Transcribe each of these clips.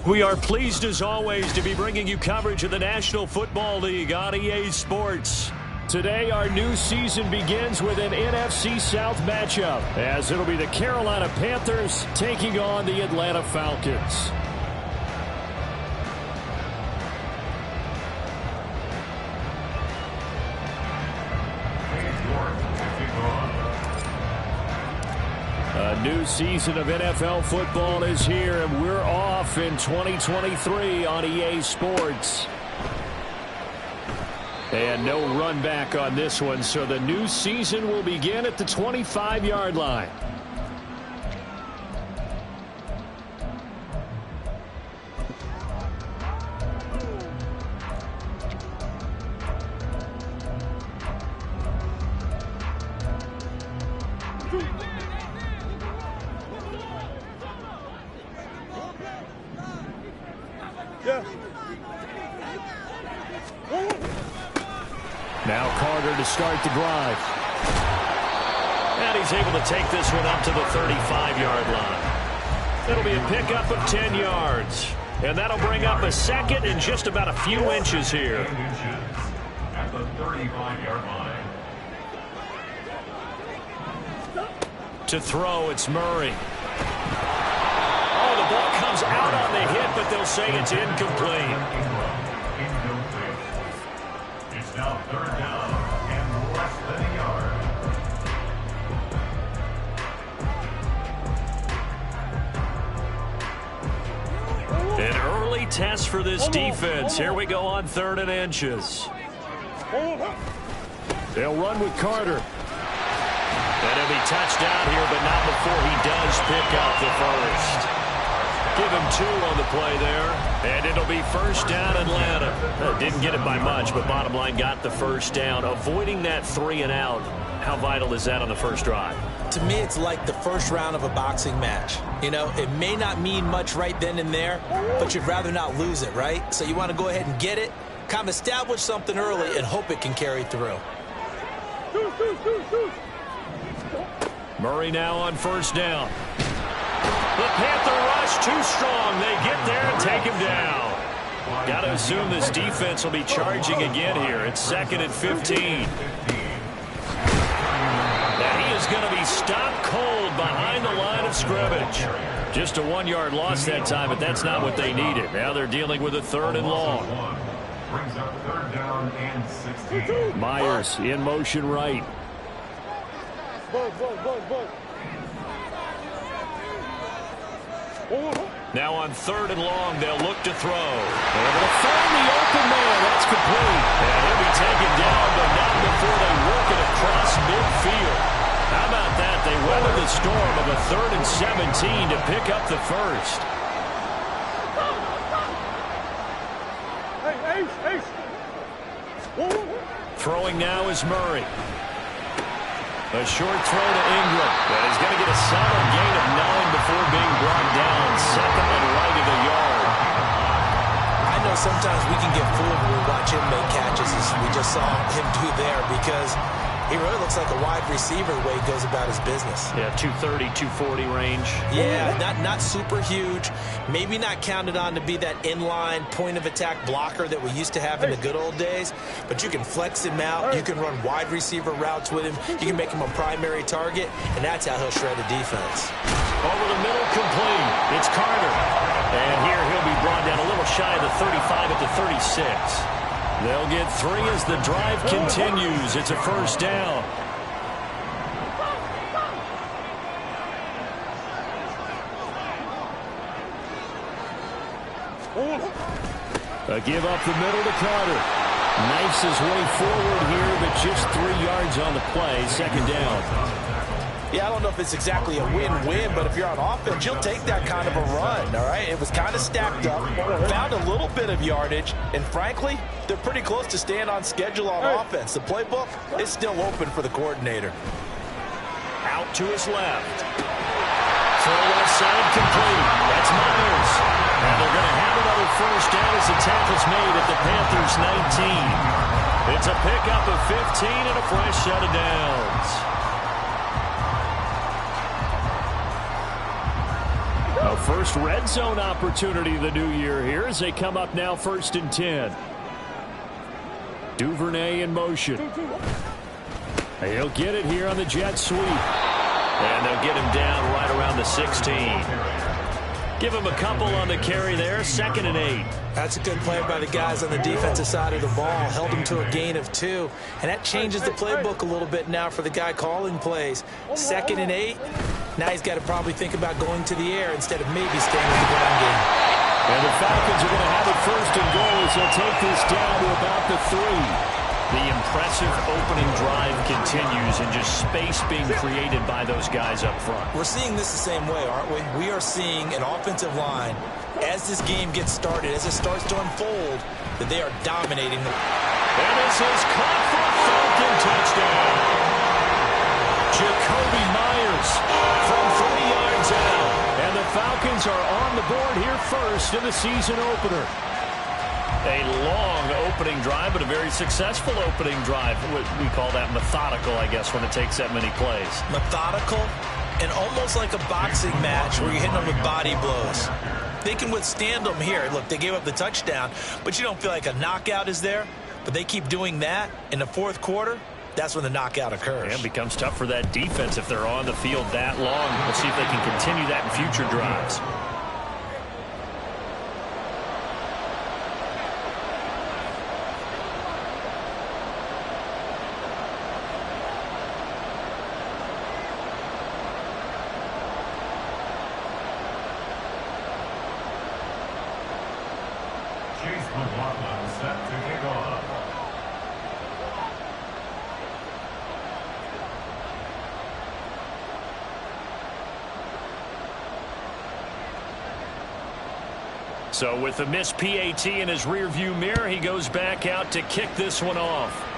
We are pleased as always to be bringing you coverage of the National Football League on EA Sports. Today our new season begins with an NFC South matchup, as it'll be the Carolina Panthers taking on the Atlanta Falcons. A new season of NFL football is here, and we're off in 2023 on EA Sports. And no run back on this one, so the new season will begin at the 25-yard line. Now Carter to start the drive. And he's able to take this one up to the 35-yard line. It'll be a pickup of 10 yards. And that'll bring up a second and just about a few inches here. At the 35-yard line. To throw, it's Murray. Oh, the ball comes out on the hit, but they'll say it's incomplete. It's now third down and less than a yard. An early test for this defense. Here we go on 3rd and inches. They'll run with Carter. And he'll be touched down here, but not before he does pick up the first. Give him 2 on the play there, and it'll be first down Atlanta. Didn't get it by much, but bottom line got the first down. Avoiding that 3 and out, how vital is that on the first drive? To me, it's like the first round of a boxing match. You know, it may not mean much right then and there, but you'd rather not lose it, right? So you want to go ahead and get it, kind of establish something early, and hope it can carry through. Murray now on first down. The Panther rush too strong. They get there and take him down. Got to assume this defense will be charging again here. It's 2nd and 15. Now he is going to be stopped cold behind the line of scrimmage. Just a 1-yard loss that time, but that's not what they needed. Now they're dealing with a 3rd and long. Brings up 3rd down and 16. Myers in motion right. Now on 3rd and long, they'll look to throw. Able to find the open man. That's complete. And he'll be taken down, but not before they work it across midfield. How about that? They weather the storm of a 3rd and 17 to pick up the first. Throwing now is Murray. A short throw to Ingram. But he's going to get a solid gain of 9 before being brought down. 2nd and right of the yard. I know sometimes we can get fooled when we watch him make catches, as we just saw him do there, because he really looks like a wide receiver the way he goes about his business. Yeah, 230, 240 range. Yeah, not super huge. Maybe not counted on to be that inline point-of-attack blocker that we used to have in the good old days, but you can flex him out. You can run wide receiver routes with him. You can make him a primary target, and that's how he'll shred a defense. Over the middle, complete. It's Carter. And here he'll be brought down a little shy of the 35 at the 36. They'll get 3 as the drive continues. It's a first down. A give up the middle to Carter. Knifes his way forward here, but just 3 yards on the play. 2nd down. Yeah, I don't know if it's exactly a win-win, but if you're on offense, you'll take that kind of a run, all right? It was kind of stacked up, found a little bit of yardage, and frankly, they're pretty close to staying on schedule on offense. The playbook is still open for the coordinator. Out to his left. Throw left side complete. That's Myers. And they're going to have another first down as the tackle's made at the Panthers' 19. It's a pickup of 15 and a fresh set of downs. A first red zone opportunity the new year here as they come up now 1st and 10. Duvernay in motion. He'll get it here on the jet sweep. And they'll get him down right around the 16. Give him a couple on the carry there. 2nd and 8. That's a good play by the guys on the defensive side of the ball. Held him to a gain of 2. And that changes the playbook a little bit now for the guy calling plays. 2nd and 8. Now he's got to probably think about going to the air instead of maybe staying with the ground game. And the Falcons are going to have it 1st and goal as they'll take this down to about the 3. The impressive opening drive continues and just space being created by those guys up front. We're seeing this the same way, aren't we? We are seeing an offensive line, as this game gets started, as it starts to unfold, that they are dominating. And this is caught for a Falcon touchdown. Jacoby Myers from 3 yards out. And the Falcons are on the board here first in the season opener. A long opening drive, but a very successful opening drive. We call that methodical, I guess, when it takes that many plays. Methodical and almost like a boxing match where you're hitting them with body blows. They can withstand them here. Look, they gave up the touchdown, but you don't feel like a knockout is there. But they keep doing that in the 4th quarter. That's when the knockout occurs. And it becomes tough for that defense if they're on the field that long. We'll see if they can continue that in future drives. Set to kick off. So with the missed PAT in his rearview mirror, he goes back out to kick this one off.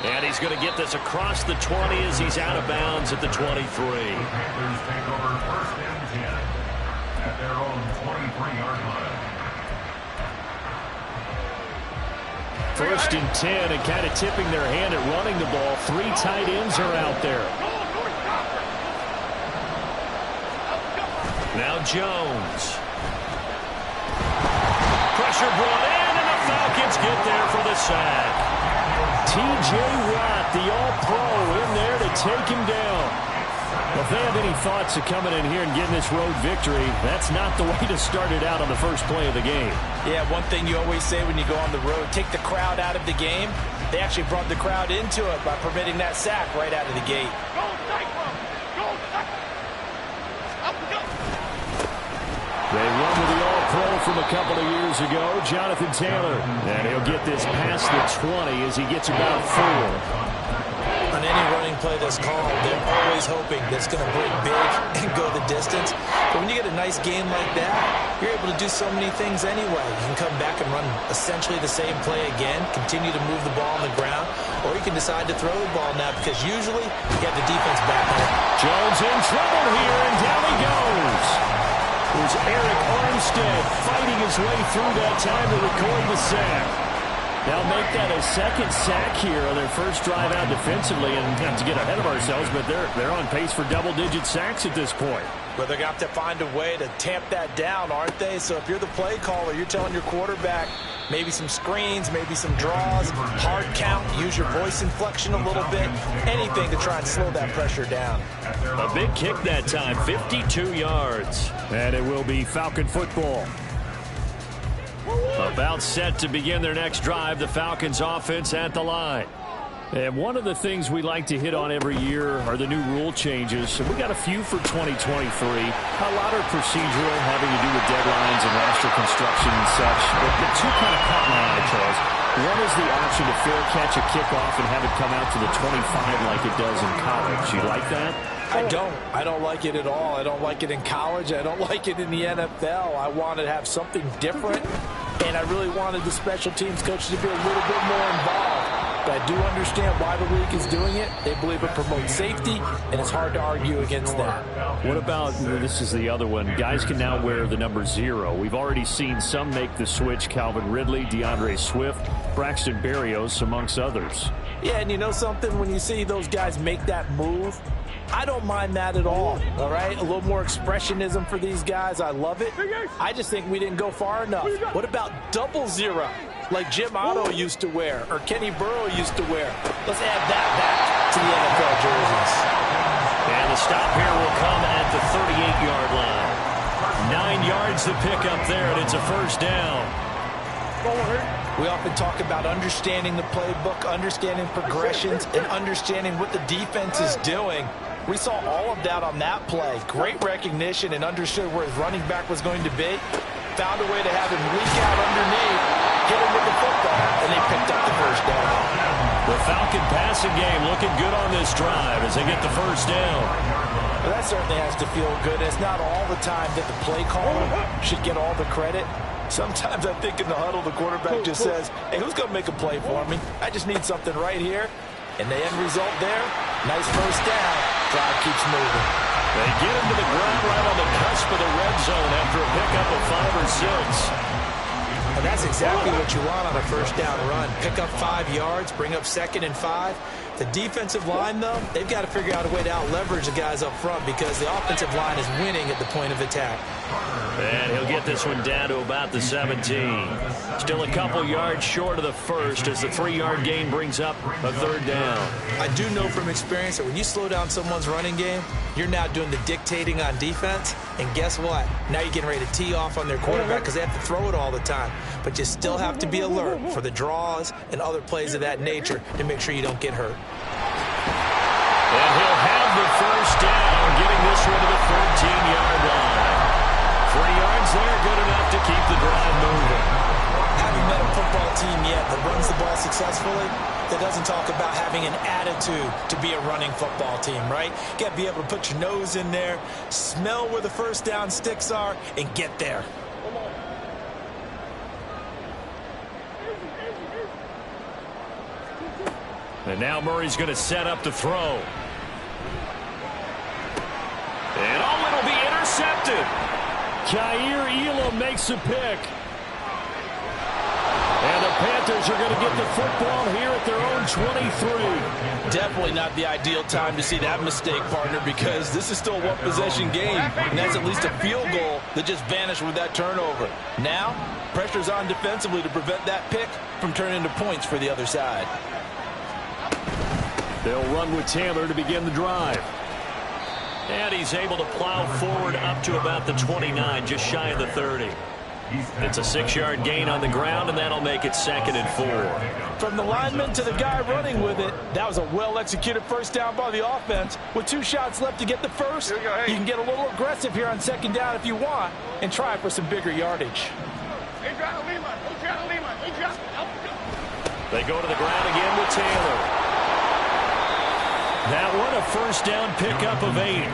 And he's going to get this across the 20 as he's out of bounds at the 23. The Panthers take over 1st and 10 at their own 23-yard line. 1st and 10, and kind of tipping their hand at running the ball. 3 tight ends are out there. Now Jones. Pressure brought in, and the Falcons get there for the sack. T.J. Watt, the All-Pro, in there to take him down. Well, if they have any thoughts of coming in here and getting this road victory, that's not the way to start it out on the first play of the game. Yeah, one thing you always say when you go on the road, take the crowd out of the game. They actually brought the crowd into it by permitting that sack right out of the gate. They run with the All-Pro from a couple of years ago, Jonathan Taylor. And he'll get this past the 20 as he gets about 4. On any running play that's called, they're always hoping that it's going to break big and go the distance. But when you get a nice game like that, you're able to do so many things anyway. You can come back and run essentially the same play again, continue to move the ball on the ground, or you can decide to throw the ball now because usually you have the defense back there. Jones in trouble here, and down he goes. There's Eric Armstead fighting his way through that time to record the sack. They'll make that a second sack here on their first drive out defensively, and not to get ahead of ourselves, but they're on pace for double-digit sacks at this point. But they're going to have to find a way to tamp that down, aren't they? So if you're the play caller, you're telling your quarterback maybe some screens, maybe some draws, hard count, use your voice inflection a little bit, anything to try and slow that pressure down. A big kick that time, 52 yards. And it will be Falcon football. About set to begin their next drive, the Falcons offense at the line. And one of the things we like to hit on every year are the new rule changes. And we got a few for 2023. A lot are procedural, having to do with deadlines and roster construction and such. But the two kind of caught my eye, Charles. One is the option to fair catch a kickoff and have it come out to the 25 like it does in college. You like that? I don't like it at all. I don't like it in college. I don't like it in the NFL. I want to have something different, and I really wanted the special teams coaches to be a little bit more involved. But I do understand why the league is doing it. They believe it promotes safety, and it's hard to argue against that. What about, this is the other one, guys can now wear the number 0. We've already seen some make the switch, Calvin Ridley, DeAndre Swift, Braxton Berrios, amongst others. Yeah, and you know something? When you see those guys make that move, I don't mind that at all right? A little more expressionism for these guys. I love it. I just think we didn't go far enough. What about double 0, like Jim Otto used to wear or Kenny Burrow used to wear? Let's add that back to the NFL jerseys. And the stop here will come at the 38-yard line. 9 yards to pick up there, and it's a first down. We often talk about understanding the playbook, understanding progressions, and understanding what the defense is doing. We saw all of that on that play. Great recognition and understood where his running back was going to be. Found a way to have him leak out underneath, get him with the football, and they picked up the first down. The Falcon passing game looking good on this drive as they get the first down. Well, that certainly has to feel good. It's not all the time that the play caller should get all the credit. Sometimes I think in the huddle, the quarterback just says, hey, who's going to make a play for me? I just need something right here. And the end result there, nice first down. Drive keeps moving. They get him to the ground right on the cusp of the red zone after a pickup of 5 or 6. And that's exactly what you want on a first down run. Pick up 5 yards, bring up 2nd and 5. The defensive line, though, they've got to figure out a way to out-leverage the guys up front because the offensive line is winning at the point of attack. And he'll get this one down to about the 17. Still a couple yards short of the first as the 3-yard gain brings up a third down. I do know from experience that when you slow down someone's running game, you're now doing the dictating on defense. And guess what? Now you're getting ready to tee off on their quarterback because they have to throw it all the time. But you still have to be alert for the draws and other plays of that nature to make sure you don't get hurt. And he'll have the first down, getting this one to the 14-yard line. 3 yards there, good enough to keep the drive moving. Haven't met a football team yet that runs the ball successfully that doesn't talk about having an attitude to be a running football team, right? You got to be able to put your nose in there, smell where the first down sticks are, and get there. And now Murray's going to set up the throw. And it'll be intercepted. Kaiir Elam makes a pick. And the Panthers are going to get the football here at their own 23. Definitely not the ideal time to see that mistake, partner, because this is still a one-possession game, and that's at least a field goal that just vanished with that turnover. Now, pressure's on defensively to prevent that pick from turning into points for the other side. They'll run with Taylor to begin the drive. And he's able to plow forward up to about the 29, just shy of the 30. It's a 6-yard gain on the ground, and that'll make it 2nd and 4. From the lineman to the guy running with it, that was a well-executed first down by the offense. With 2 shots left to get the first, you can get a little aggressive here on 2nd down if you want and try for some bigger yardage. They go to the ground again with Taylor. That one, a first down pickup of 8.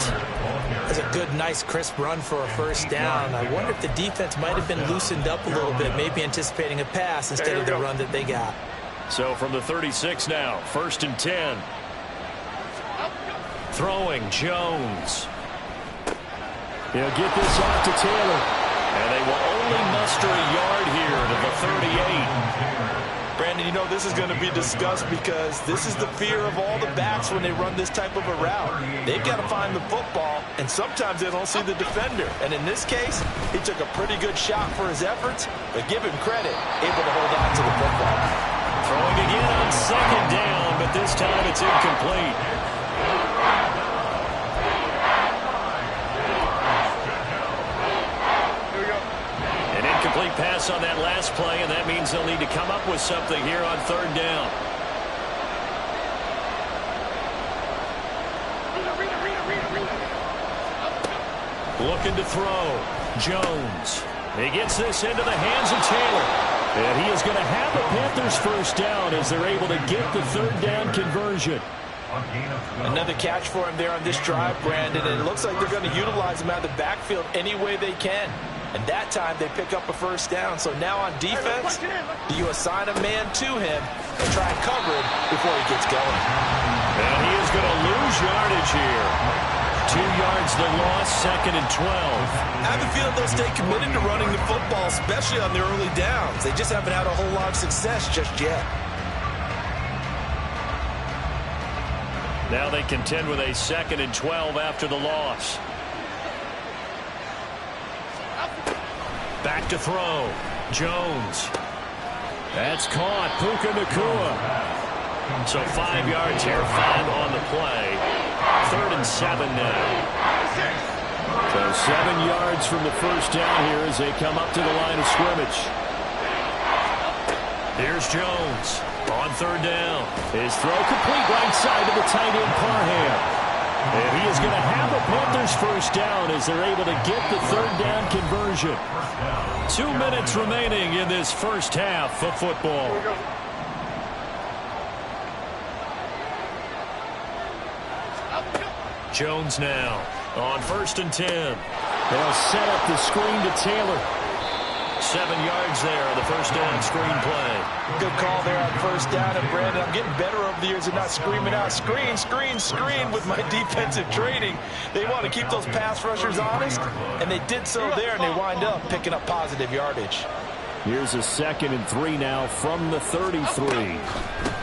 That's a good, nice, crisp run for a first down. I wonder if the defense might have been loosened up a little bit, maybe anticipating a pass instead of the run that they got. So from the 36 now, 1st and 10. Throwing, Jones. He'll get this off to Taylor. And they will only muster a yard here to the 38. Brandon, you know this is going to be discussed because this is the fear of all the backs when they run this type of a route. They've got to find the football, and sometimes they don't see the defender. And in this case, he took a pretty good shot for his efforts, but give him credit, able to hold on to the football. Throwing again on 2nd down, but this time it's incomplete. Incomplete pass on that last play, and that means they'll need to come up with something here on 3rd down. Looking to throw. Jones. He gets this into the hands of Taylor. And he is going to have the Panthers first down as they're able to get the 3rd down conversion. Another catch for him there on this drive, Brandon, and it looks like they're going to utilize him out of the backfield any way they can. And that time they pick up a first down. So now on defense, do you assign a man to him and try and cover him before he gets going? And he is going to lose yardage here. 2 yards the loss, 2nd and 12. I have a feeling they'll stay committed to running the football, especially on the early downs. They just haven't had a whole lot of success just yet. Now they contend with a 2nd and 12 after the loss. Back to throw. Jones. That's caught. Puka Nacua. So 5 yards here, 5 on the play. 3rd and 7 now. So 7 yards from the first down here as they come up to the line of scrimmage. Here's Jones on 3rd down. His throw complete right side to the tight end Parham. And he is going to have the Panthers first down as they're able to get the 3rd down conversion. 2 minutes remaining in this first half of football. Jones now on 1st and 10. They'll set up the screen to Taylor. 7 yards there on the first down screen play. Good call there on first down. And Brandon, I'm getting better over the years and not screaming out screen, screen, screen with my defensive training. They want to keep those pass rushers honest, and they did so there, and they wind up picking up positive yardage. Here's a 2nd and 3 now from the 33.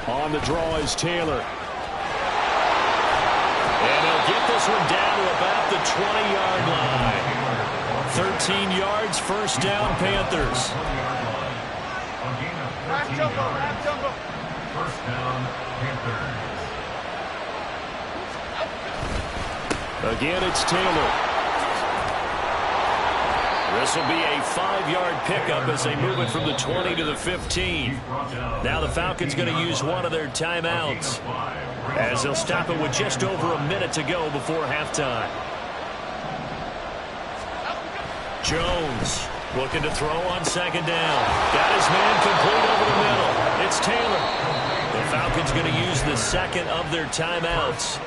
On the draw is Taylor. And he'll get this one down to about the 20-yard line. 13 yards, first down, Panthers. First down, Panthers. Again, it's Taylor. This will be a 5-yard pickup as they move it from the 20 to the 15. Now the Falcons going to use one of their timeouts as they'll stop it with just over a minute to go before halftime. Jones looking to throw on 2nd down. Got his man complete over the middle. It's Taylor. The Falcons going to use the 2nd of their timeouts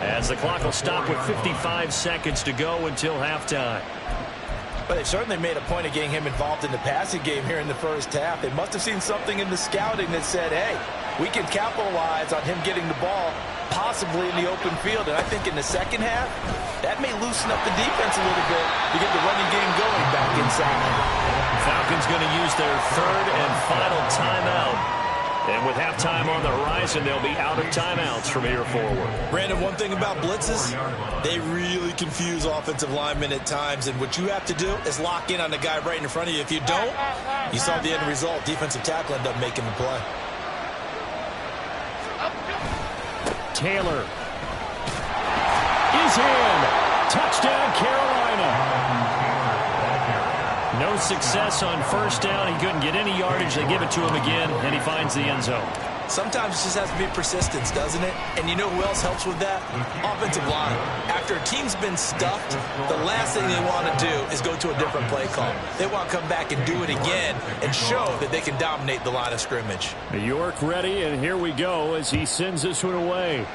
as the clock will stop with 55 seconds to go until halftime. But they certainly made a point of getting him involved in the passing game here in the first half. They must have seen something in the scouting that said, hey, we can capitalize on him getting the ball possibly in the open field. And I think in the second half, that may loosen up the defense a little bit to get the running game going back inside. Falcons going to use their 3rd and final timeout. And with halftime on the horizon, they'll be out of timeouts from here forward. Brandon, one thing about blitzes, they really confuse offensive linemen at times. And what you have to do is lock in on the guy right in front of you. If you don't, you saw the end result. Defensive tackle ended up making the play. Taylor is in. Touchdown, Carolina. No success on first down. He couldn't get any yardage. They give it to him again, and he finds the end zone. Sometimes it just has to be persistence, doesn't it? And you know who else helps with that? Offensive line. After a team's been stuffed, the last thing they want to do is go to a different play call. They want to come back and do it again and show that they can dominate the line of scrimmage. York ready, and here we go as he sends this one away.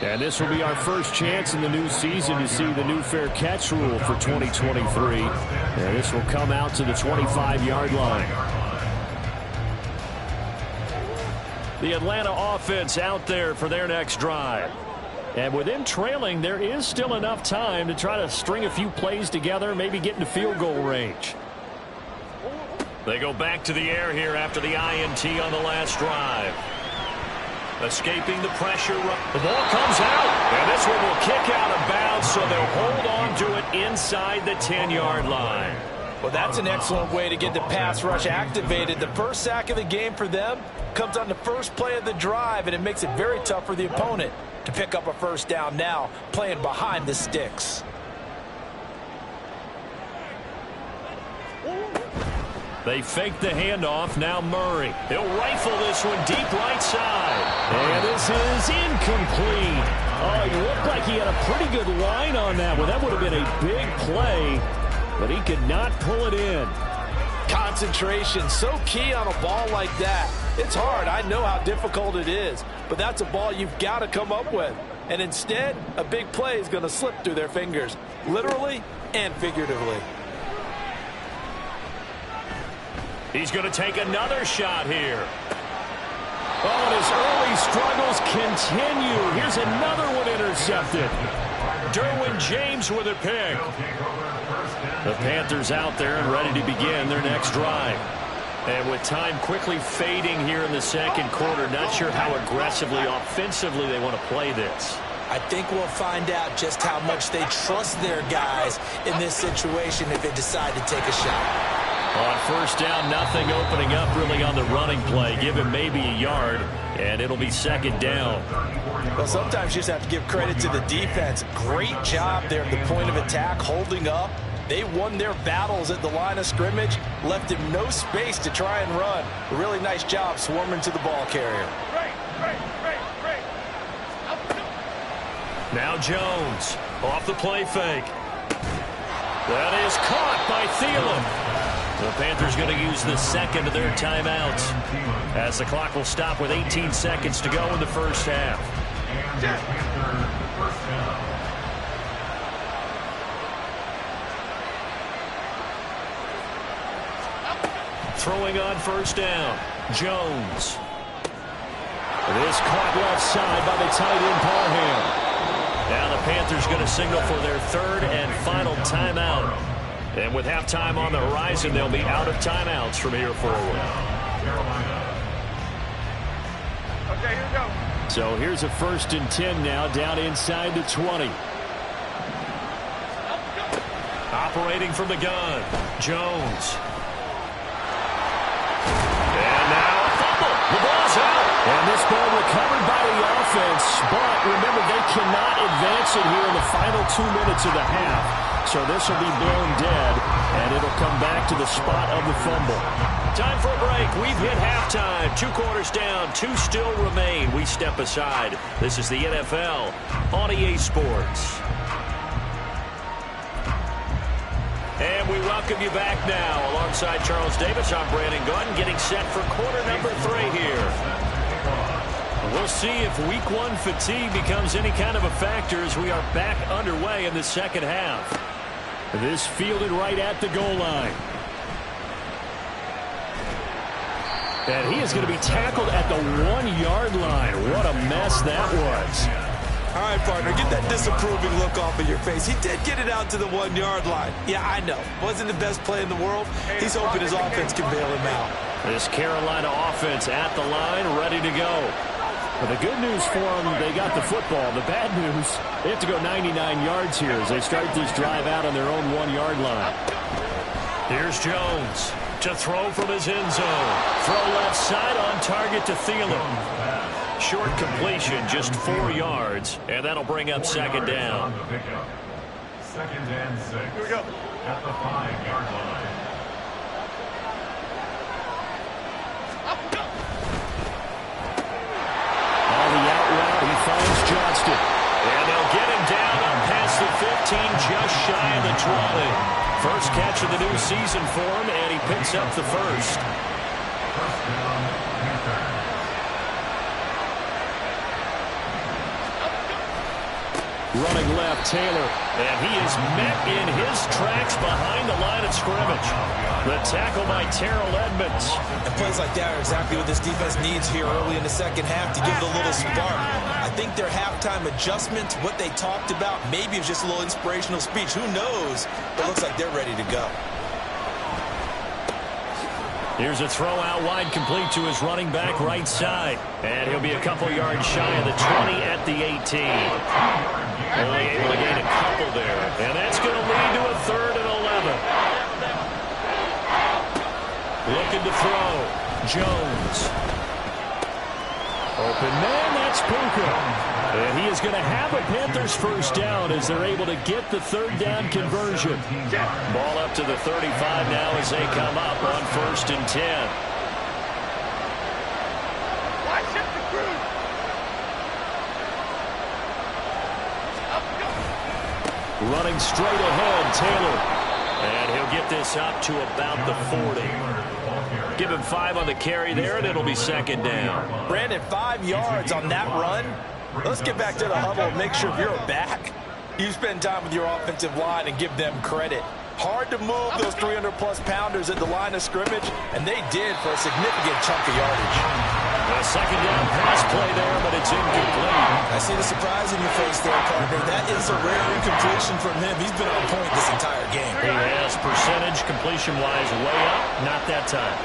And this will be our first chance in the new season to see the new fair catch rule for 2023. And this will come out to the 25-yard line. The Atlanta offense out there for their next drive. And with them trailing, there is still enough time to try to string a few plays together, maybe get into field goal range. They go back to the air here after the INT on the last drive. Escaping the pressure. The ball comes out. And this one will kick out of bounds, so they'll hold on to it inside the 10-yard line. Well, that's an excellent way to get the pass rush activated. The first sack of the game for them comes on the first play of the drive, and it makes it very tough for the opponent to pick up a first down now, playing behind the sticks. They fake the handoff. Now Murray. He'll rifle this one deep right side. And this is incomplete. Oh, he looked like he had a pretty good line on that one. That would have been a big play, but he could not pull it in. Concentration, so key on a ball like that. It's hard. I know how difficult it is, but that's a ball you've got to come up with. And instead, a big play is going to slip through their fingers, literally and figuratively. He's going to take another shot here. Oh, and his early struggles continue. Here's another one intercepted. Derwin James with a pick. The Panthers out there and ready to begin their next drive. And with time quickly fading here in the second quarter, not sure how aggressively, offensively they want to play this. I think we'll find out just how much they trust their guys in this situation if they decide to take a shot. On first down, nothing opening up really on the running play. Give him maybe a yard, and it'll be second down. Well, sometimes you just have to give credit to the defense. Great job there at the point of attack, holding up. They won their battles at the line of scrimmage, left him no space to try and run. A really nice job swarming to the ball carrier. Now Jones off the play fake. That is caught by Thielen. The Panthers going to use the second of their timeouts as the clock will stop with 18 seconds to go in the first half. Throwing on first down, Jones. This caught left side by the tight end Parham. Now the Panthers going to signal for their third and final timeout. And with halftime on the horizon, they'll be out of timeouts from here forward. Okay, here we go. So here's a 1st and 10 now, down inside the 20. Operating from the gun, Jones. And now a fumble. The ball's out. And this ball recovered by the offense. But remember, they cannot advance it here in the final 2 minutes of the half. So this will be blown dead, and it'll come back to the spot of the fumble. Time for a break. We've hit halftime. 2 quarters down, 2 still remain. We step aside. This is the NFL on EA Sports. And we welcome you back now. Alongside Charles Davis, I'm Brandon Gunn, getting set for quarter number 3 here. We'll see if week 1 fatigue becomes any kind of a factor as we are back underway in the second half. This fielded right at the goal line. And he is going to be tackled at the 1-yard line. What a mess that was. All right, partner, get that disapproving look off of your face. He did get it out to the 1-yard line. Yeah, I know. Wasn't the best play in the world. He's hoping his offense can bail him out. This Carolina offense at the line, ready to go. Well, the good news for them, they got the football. The bad news, they have to go 99 yards here as they start this drive out on their own 1-yard line. Here's Jones to throw from his end zone. Throw left side on target to Thielen. Short completion, just 4 yards, and that'll bring up second down. Second and 6. Here we go. At the 5-yard line. On the out route, he finds Johnston. And they'll get him down up past the 15, just shy of the 20. First catch of the new season for him, and he picks up the first. First down, Panthers. Running left, Taylor. And he is met in his tracks behind the line of scrimmage. The tackle by Terrell Edmonds. And plays like that are exactly what this defense needs here early in the second half to give it a little spark. I think their halftime adjustment, what they talked about, maybe it's just a little inspirational speech. Who knows? But it looks like they're ready to go. Here's a throw out wide, complete to his running back right side. And he'll be a couple yards shy of the 20 at the 18. Only able to gain a couple there. And that's going to lead to a 3rd and 11. Looking to throw. Jones. Open man, that's Puka. And he is going to have a Panthers first down as they're able to get the 3rd down conversion. Ball up to the 35 now as they come up on 1st and 10. Watch it, the crew. Running straight ahead, Taylor. And he'll get this up to about the 40. Give him 5 on the carry there, and it'll be second down. Brandon, 5 yards on that run. Let's get back to the huddle and make sure if you're a back, you spend time with your offensive line and give them credit. Hard to move those 300-plus pounders at the line of scrimmage, and they did for a significant chunk of yardage. A second down pass play there, but it's incomplete. I see the surprise in your face there, partner. That is a rare incompletion from him. He's been on point this entire game. He has percentage completion-wise way up, not that time.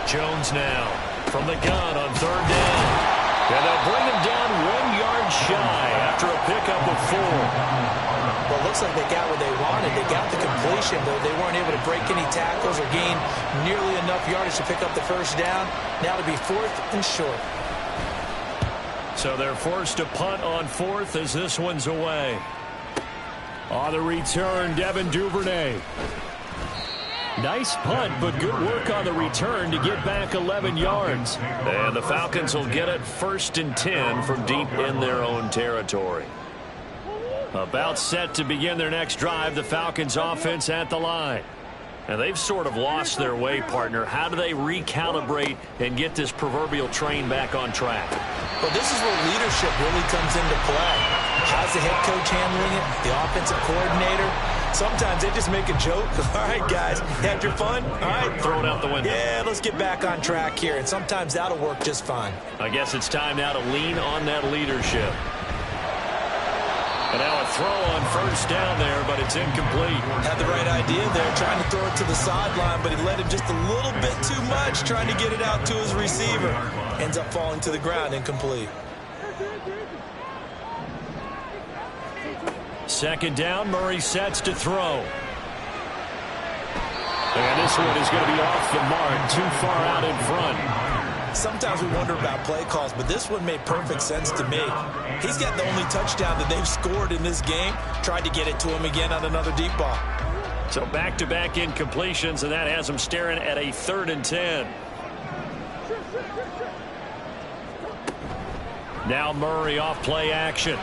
Jones now from the gun on 3rd down. And they'll bring him down 1 yard shy after a pickup of 4. Well, it looks like they got what they wanted. They got the completion, though they weren't able to break any tackles or gain nearly enough yardage to pick up the first down. Now to be 4th and short. So they're forced to punt on 4th as this one's away. On the return, Devin Duvernay. Nice punt, but good work on the return to get back 11 yards. And the Falcons will get it 1st and 10 from deep in their own territory. About set to begin their next drive, the Falcons offense at the line. And they've sort of lost their way, partner. How do they recalibrate and get this proverbial train back on track? Well, this is where leadership really comes into play. How's the head coach handling it? The offensive coordinator? Sometimes they just make a joke. All right, guys, had your fun? All right. Throw it out the window. Yeah, let's get back on track here. And sometimes that'll work just fine. I guess it's time now to lean on that leadership. And now a throw on 1st down there, but it's incomplete. Had the right idea there, trying to throw it to the sideline, but he let him just a little bit too much, trying to get it out to his receiver. Ends up falling to the ground, incomplete. Second down, Murray sets to throw. And this one is going to be off the mark, too far out in front. Sometimes we wonder about play calls, but this one made perfect sense to me. He's got the only touchdown that they've scored in this game. Tried to get it to him again on another deep ball. So back-to-back incompletions, and that has him staring at a 3rd and 10. Now Murray off play action.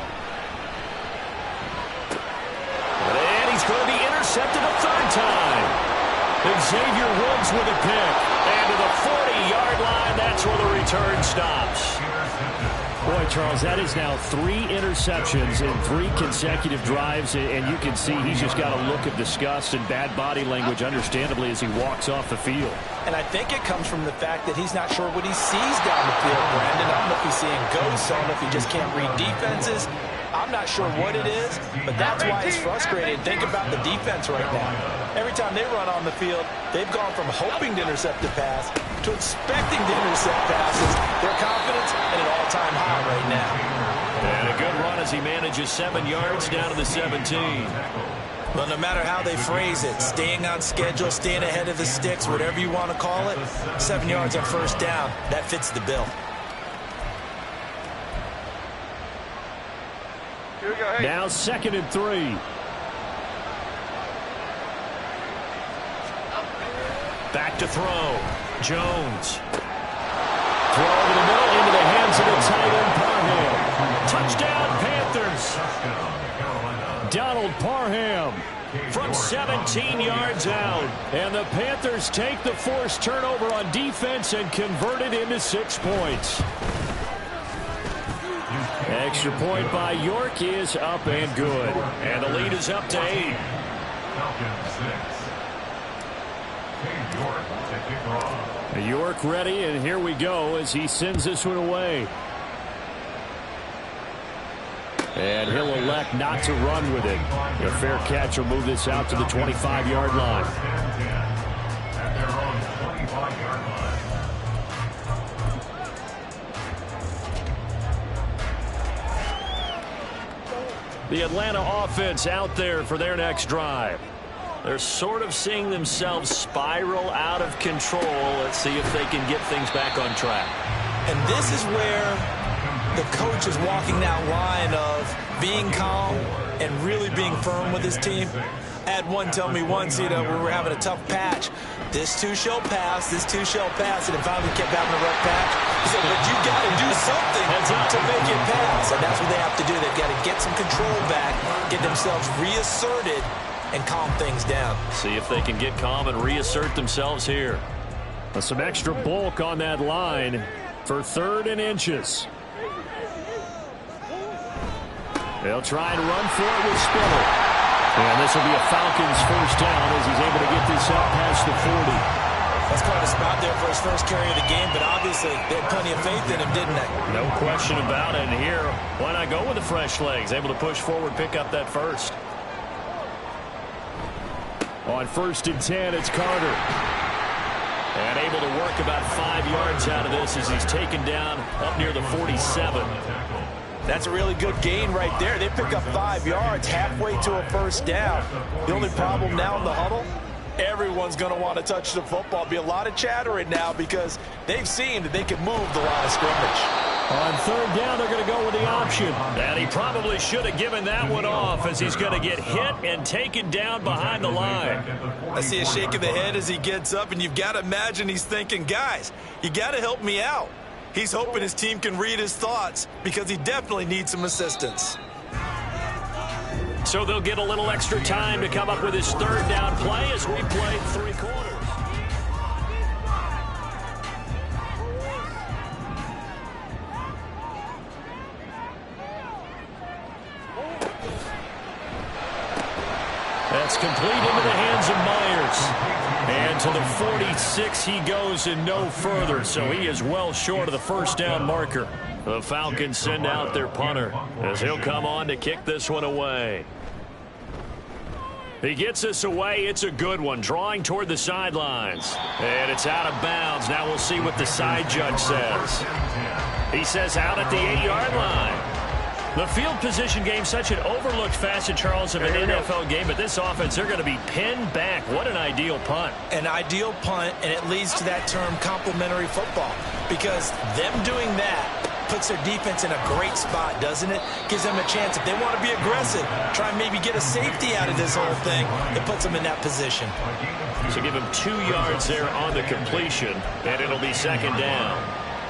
And he's going to be intercepted a 3rd time. Xavier Woods with a pick. And to the 40-yard line, that's where the return stops. Boy, Charles, that is now 3 interceptions in 3 consecutive drives, and you can see he's just got a look of disgust and bad body language, understandably, as he walks off the field. And I think it comes from the fact that he's not sure what he sees down the field, Brandon. I don't know if he's seeing ghosts. I don't know if he just can't read defenses. I'm not sure what it is, but that's why he's frustrated. Think about the defense right now. Every time they run on the field, they've gone from hoping to intercept a pass to expecting to intercept passes. Their confidence at an all-time high right now. And a good run as he manages 7 yards down to the 17. Well, no matter how they phrase it, staying on schedule, staying ahead of the sticks, whatever you want to call it, 7 yards on first down, that fits the bill. Here we go. Hey. Now 2nd and 3. Back to throw. Jones. Throw over the middle into the hands of the tight end, Parham. Touchdown, Panthers. Donald Parham from 17 yards out. And the Panthers take the forced turnover on defense and convert it into 6 points. Extra point by York is up and good. And the lead is up to 8. York ready, and here we go as he sends this one away. And he'll elect not to run with it. A fair catch will move this out to the 25-yard line. The Atlanta offense out there for their next drive. They're sort of seeing themselves spiral out of control. Let's see if they can get things back on track. And this is where the coach is walking that line of being calm and really being firm with his team. I had one tell me once, we were having a tough patch. This too shall pass, this too shall pass, and it finally kept having a rough patch. He said, but you got to do something to make it pass. And that's what they have to do. They've got to get some control back, get themselves reasserted, and calm things down. See if they can get calm and reassert themselves here. Some extra bulk on that line for 3rd and inches. They'll try and run for it with Spiller. And this will be a Falcons first down as he's able to get this up past the 40. That's quite a spot there for his first carry of the game, but obviously they had plenty of faith in him, didn't they? No question about it. And here, why not go with the fresh legs? Able to push forward, pick up that first. On 1st and 10, it's Carter. And able to work about 5 yards out of this as he's taken down up near the 47. That's a really good gain right there. They pick up 5 yards halfway to a first down. The only problem now in the huddle, everyone's going to want to touch the football. Be a lot of chattering now because they've seen that they can move the line of scrimmage. On 3rd down, they're going to go with the option. And he probably should have given that one off as he's going to get hit and taken down behind the line. I see a shake of the head as he gets up, and you've got to imagine he's thinking, guys, you got to help me out. He's hoping his team can read his thoughts because he definitely needs some assistance. So they'll get a little extra time to come up with his 3rd down play as we play 3 quarters. That's complete into the hands of Myers. And to the 46 he goes and no further, so he is well short of the first down marker. The Falcons send out their punter as he'll come on to kick this one away. He gets this away. It's a good one, drawing toward the sidelines. And it's out of bounds. Now we'll see what the side judge says. He says out at the 8-yard line. The field position game, such an overlooked facet, Charles, of an NFL game, but this offense, they're going to be pinned back. What an ideal punt. An ideal punt, and it leads to that term complementary football, because them doing that puts their defense in a great spot, doesn't it? Gives them a chance. If they want to be aggressive, try and maybe get a safety out of this whole thing, it puts them in that position. So give him 2 yards there on the completion, and it'll be 2nd down.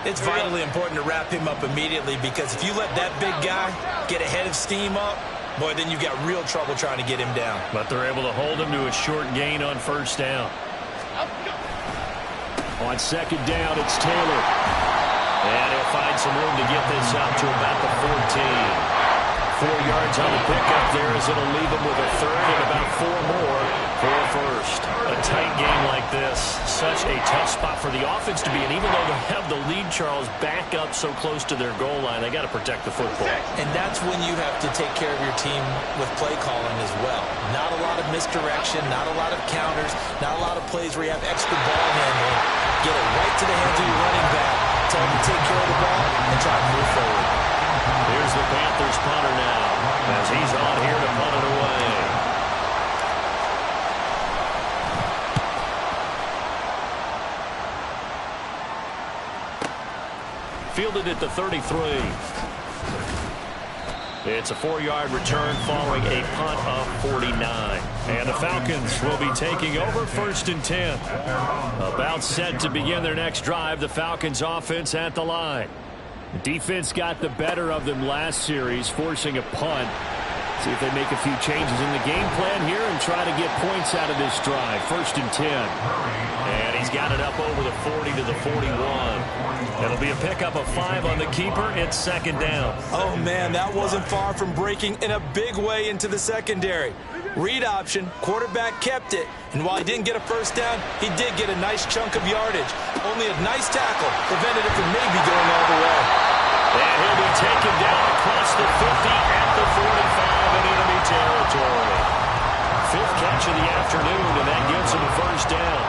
It's vitally important to wrap him up immediately, because if you let that big guy get a head of steam up, boy, then you've got real trouble trying to get him down. But they're able to hold him to a short gain on 1st down. On 2nd down, it's Taylor. And he'll find some room to get this out to about the 14. 4 yards on the pickup there as it'll leave him with a 3rd and about 4 more for a first. A tight game like this, such a tough spot for the offense to be in. Even though they have the lead, Charles, back up so close to their goal line, they got to protect the football. And that's when you have to take care of your team with play calling as well. Not a lot of misdirection, not a lot of counters, not a lot of plays where you have extra ball handling. Get it right to the hands of your running back. Tell him to take care of the ball and try to move forward. Here's the Panthers punter now as he's on here to punt it away. fielded at the 33. It's a 4-yard return following a punt of 49. And the Falcons will be taking over 1st and 10. About set to begin their next drive. The Falcons offense at the line. The defense got the better of them last series, forcing a punt. See if they make a few changes in the game plan here and try to get points out of this drive. 1st and 10. And he's got it up over the 40 to the 41. It'll be a pickup of 5 on the keeper. It's 2nd down. Oh, man, that wasn't far from breaking in a big way into the secondary. Read option, quarterback kept it. And while he didn't get a 1st down, he did get a nice chunk of yardage. Only a nice tackle prevented it from maybe going all the way. And he'll be taken down across the 50 at the 45 in enemy territory. 5th catch of the afternoon, and that gives him a 1st down.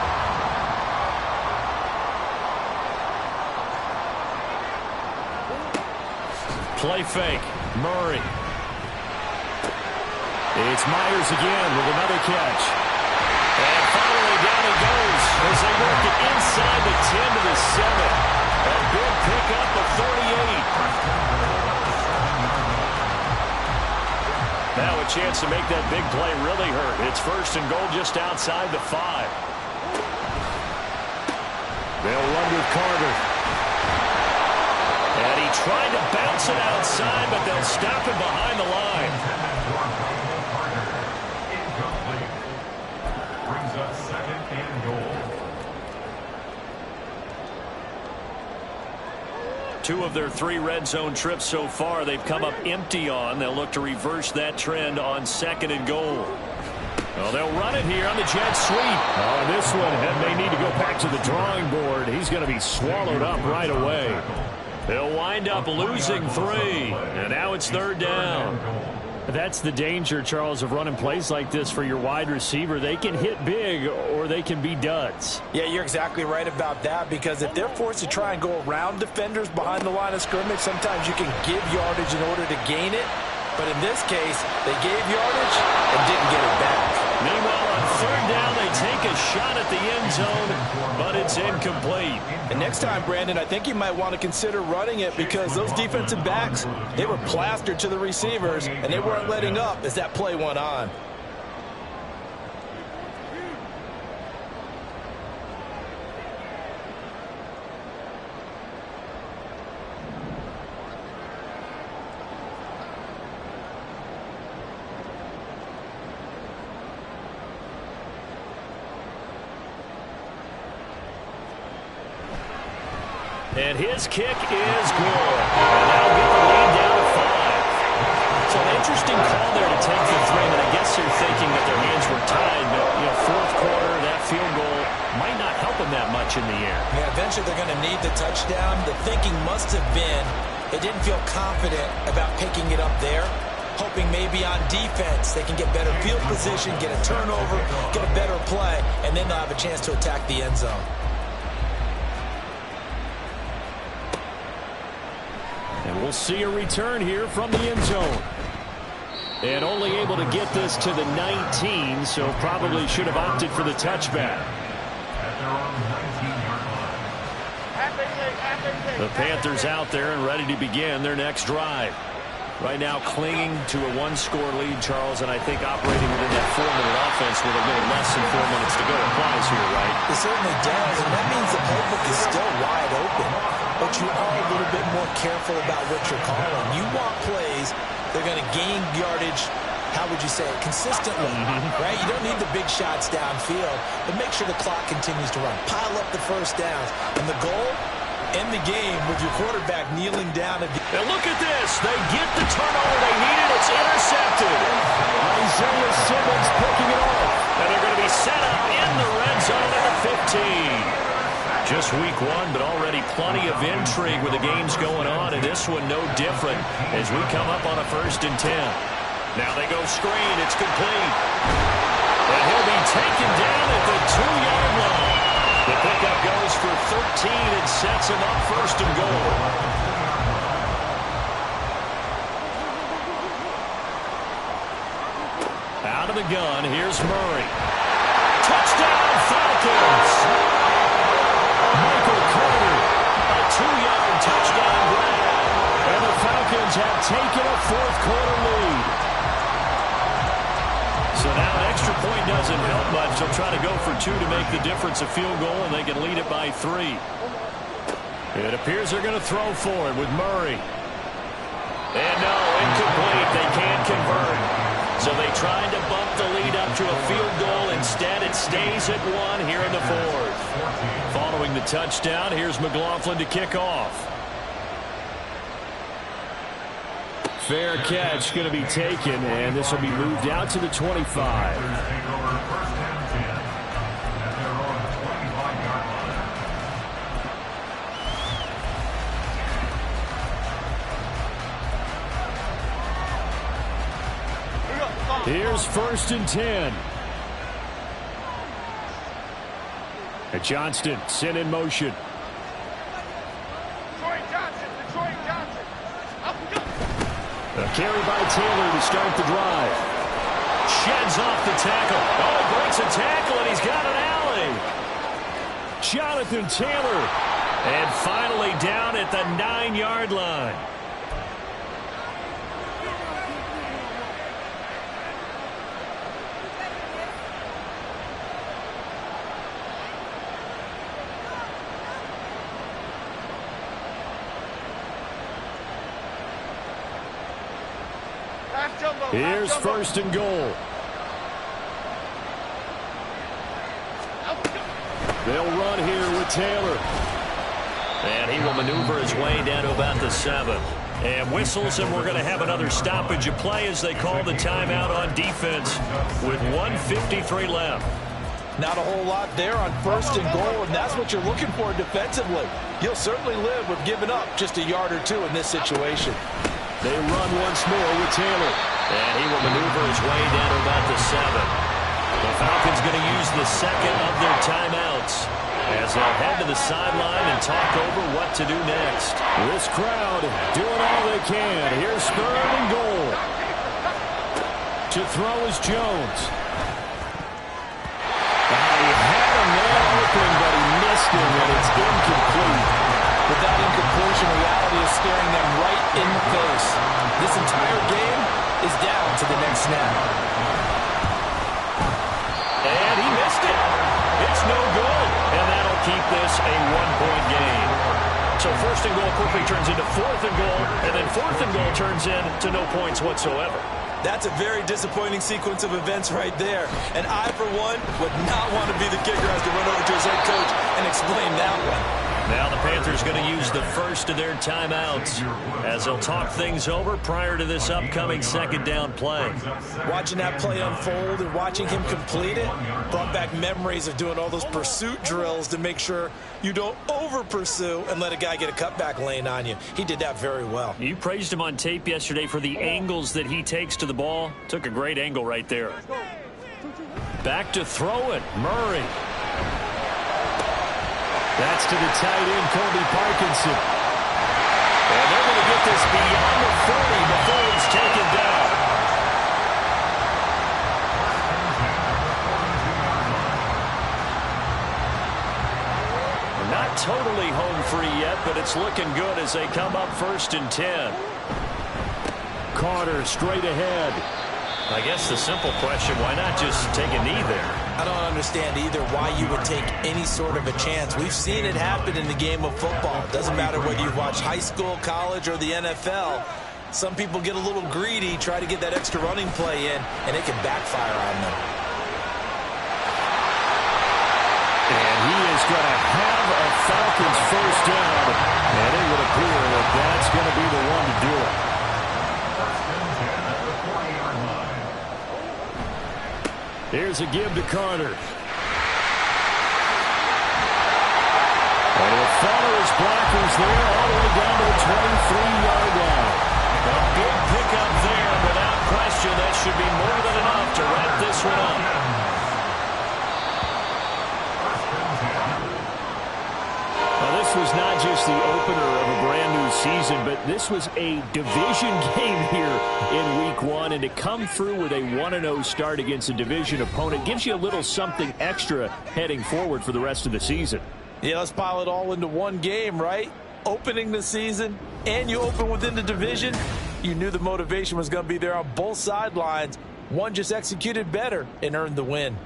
Play fake. Murray. It's Myers again with another catch. And finally down he goes as they work it inside the 10 to the 7. A big pickup of 38. Now a chance to make that big play really hurt. It's 1st and goal just outside the 5. They'll run with Carter. And he tried to bounce it outside, but they'll stop him behind the line. Incomplete. Brings up 2nd and goal. 2 of their 3 red zone trips so far they've come up empty on. They'll look to reverse that trend on 2nd and goal. Well, they'll run it here on the jet sweep. Oh, this one may need to go back to the drawing board. He's going to be swallowed up right away. They'll wind up losing 3. And now it's 3rd down. That's the danger, Charles, of running plays like this for your wide receiver. They can hit big or they can be duds. Yeah, you're exactly right about that, because if they're forced to try and go around defenders behind the line of scrimmage, sometimes you can give yardage in order to gain it. But in this case, they gave yardage and didn't get it back. Meanwhile, on 3rd down, they take a shot at the end zone, but it's incomplete. And next time, Brandon, I think you might want to consider running it, because those defensive backs, they were plastered to the receivers, and they weren't letting up as that play went on. And his kick is good. And that'll get the lead down to 5. So an interesting call there to take the 3. And I guess they're thinking that their hands were tied. But, 4th quarter, that field goal might not help them that much in the air. Yeah, eventually they're going to need the touchdown. The thinking must have been they didn't feel confident about picking it up there, hoping maybe on defense they can get better field position, get a turnover, get a better play, and then they'll have a chance to attack the end zone. And we'll see a return here from the end zone. And only able to get this to the 19, so probably should have opted for the touchback. At their own 19-yard line. The Panthers out there and ready to begin their next drive. Right now clinging to a 1-score lead, Charles, and I think operating within that 4-minute offense with a little less than 4 minutes to go applies here, right? It certainly does, and that means the playbook is still wide open. But you are a little bit more careful about what you're calling. You want plays that are going to gain yardage, how would you say it, consistently, right? You don't need the big shots downfield, but make sure the clock continues to run. Pile up the 1st downs. And the goal, end the game with your quarterback kneeling down. And look at this. They get the turnover they needed. It's intercepted. Isaiah Simmons picking it off. And they're going to be set up in the red zone at the 15. Just week 1, but already plenty of intrigue with the games going on, and this one no different as we come up on a 1st and 10. Now they go screen. It's complete. And he'll be taken down at the 2-yard line. The pickup goes for 13 and sets him up 1st and goal. Out of the gun, here's Murray. Touchdown, Falcons! Michael Carter, a 2-yard touchdown taken a fourth-quarter lead. So now an extra point doesn't help much. They'll try to go for two to make the difference a field goal, and they can lead it by 3. It appears they're going to throw for it with Murray. And no, incomplete. They can't convert. So they tried to bump the lead up to a field goal. Instead, it stays at 1 here in the fourth. Following the touchdown, here's McLaughlin to kick off. Fair catch going to be taken, and this will be moved out to the 25. Here's 1st and 10. And Johnston sent in motion. A carry by Taylor to start the drive. Sheds off the tackle. Oh, breaks a tackle, and he's got an alley. Jonathan Taylor. And finally down at the 9-yard line. Here's 1st and goal. They'll run here with Taylor. And he will maneuver his way down to about the 7. And whistles, and we're going to have another stoppage of play as they call the timeout on defense with 1:53 left. Not a whole lot there on 1st and goal, and that's what you're looking for defensively. You'll certainly live with giving up just a yard or two in this situation. They run once more with Taylor. And he will maneuver his way down to about the 7. The Falcons going to use the second of their timeouts as they'll head to the sideline and talk over what to do next. This crowd doing all they can. Here's 3rd and goal. To throw is Jones. He had a man open, but he missed him, and it's incomplete. With that incompletion, reality is staring them right in the face. This entire game is down to the next snap. And he missed it. It's no good. And that'll keep this a 1-point game. So 1st and goal quickly turns into 4th and goal, and then 4th and goal turns into no points whatsoever. That's a very disappointing sequence of events right there. And I, for one, would not want to be the kicker who has to run over to his head coach and explain that one. Now the Panthers going to use the first of their timeouts as they'll talk things over prior to this upcoming 2nd down play. Watching that play unfold and watching him complete it brought back memories of doing all those pursuit drills to make sure you don't over-pursue and let a guy get a cutback lane on you. He did that very well. You praised him on tape yesterday for the angles that he takes to the ball. Took a great angle right there. Back to throw it. Murray. That's to the tight end, Kobe Parkinson. And they're going to get this beyond the 40 before it's taken down. We're not totally home free yet, but it's looking good as they come up 1st and 10. Carter straight ahead. I guess the simple question, why not just take a knee there? I don't understand either why you would take any sort of a chance. We've seen it happen in the game of football. It doesn't matter whether you've watched high school, college, or the NFL. Some people get a little greedy, try to get that extra running play in, and it can backfire on them. And he is going to have a Falcons 1st down, and it would appear that that's going to be the one to do it. Here's a give to Carter. And he'll follow his blockers there all the way down to the 23-yard line. A big pickup there. Without question, that should be more than enough to wrap this one up. Well, this was not just the opener of a brand-new season, but this was a division game here in Week 1, and to come through with a 1-0 start against a division opponent gives you a little something extra heading forward for the rest of the season. Yeah, let's pile it all into one game, right? Opening the season, and you open within the division. You knew the motivation was going to be there on both sidelines. One just executed better and earned the win.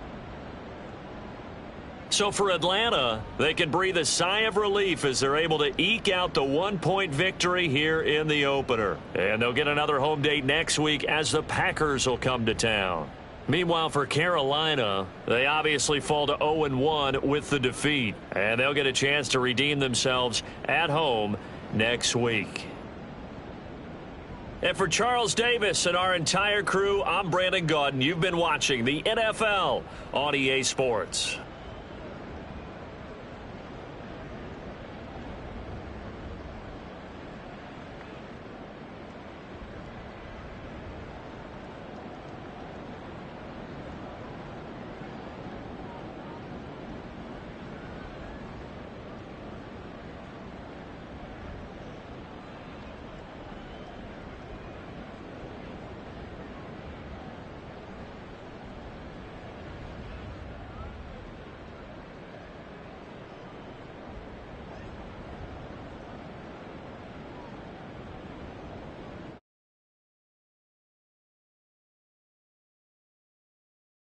So for Atlanta, they can breathe a sigh of relief as they're able to eke out the 1-point victory here in the opener. And they'll get another home date next week as the Packers will come to town. Meanwhile, for Carolina, they obviously fall to 0-1 with the defeat. And they'll get a chance to redeem themselves at home next week. And for Charles Davis and our entire crew, I'm Brandon Gaudin. You've been watching the NFL on EA Sports.